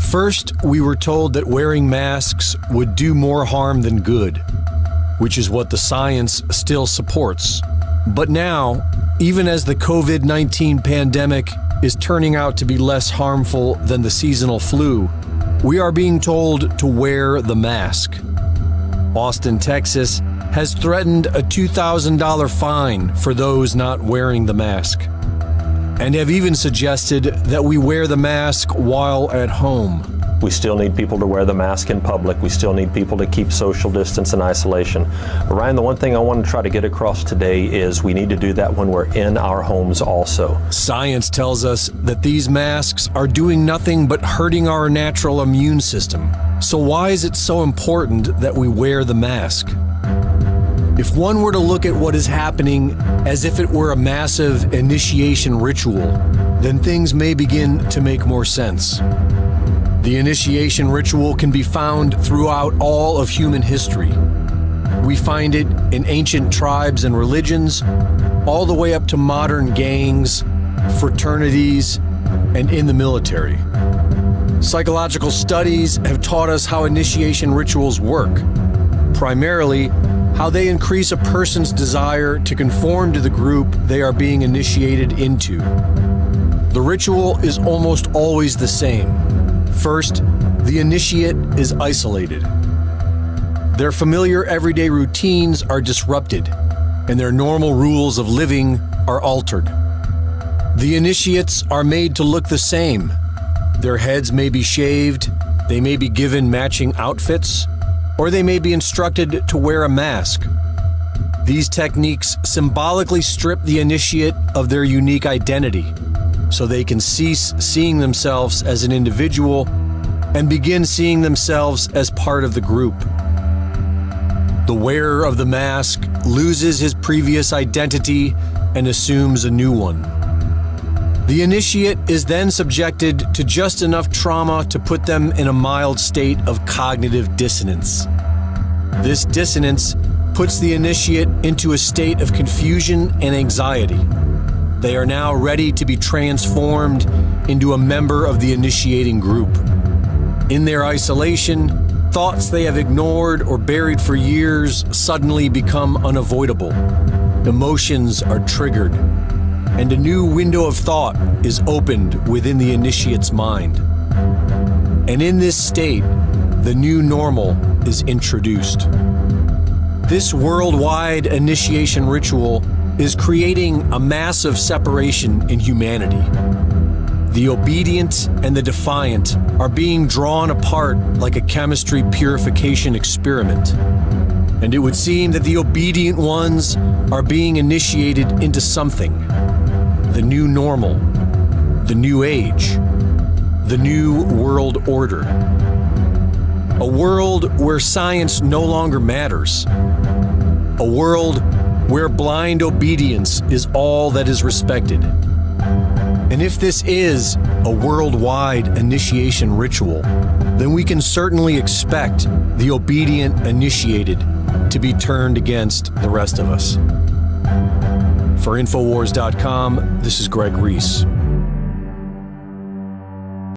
First, we were told that wearing masks would do more harm than good, which is what the science still supports. But now, even as the COVID-19 pandemic is turning out to be less harmful than the seasonal flu, we are being told to wear the mask. Austin, Texas, has threatened a $2,000 fine for those not wearing the mask, and have even suggested that we wear the mask while at home. We still need people to wear the mask in public. We still need people to keep social distance and isolation. But Ryan, the one thing I want to try to get across today is we need to do that when we're in our homes also. Science tells us that these masks are doing nothing but hurting our natural immune system. So why is it so important that we wear the mask? If one were to look at what is happening as if it were a massive initiation ritual, then things may begin to make more sense. The initiation ritual can be found throughout all of human history. We find it in ancient tribes and religions, all the way up to modern gangs, fraternities, and in the military. Psychological studies have taught us how initiation rituals work, primarily how they increase a person's desire to conform to the group they are being initiated into. The ritual is almost always the same. First, the initiate is isolated. Their familiar everyday routines are disrupted, and their normal rules of living are altered. The initiates are made to look the same. Their heads may be shaved, they may be given matching outfits, or they may be instructed to wear a mask. These techniques symbolically strip the initiate of their unique identity, so they can cease seeing themselves as an individual and begin seeing themselves as part of the group. The wearer of the mask loses his previous identity and assumes a new one. The initiate is then subjected to just enough trauma to put them in a mild state of cognitive dissonance. This dissonance puts the initiate into a state of confusion and anxiety. They are now ready to be transformed into a member of the initiating group. In their isolation, thoughts they have ignored or buried for years suddenly become unavoidable. Emotions are triggered, and a new window of thought is opened within the initiate's mind. And in this state, the new normal is introduced. This worldwide initiation ritual is creating a massive separation in humanity. The obedient and the defiant are being drawn apart like a chemistry purification experiment. And it would seem that the obedient ones are being initiated into something. The new normal, the new age, the new world order. A world where science no longer matters. A world where blind obedience is all that is respected. And if this is a worldwide initiation ritual, then we can certainly expect the obedient initiated to be turned against the rest of us. For Infowars.com, this is Greg Reese.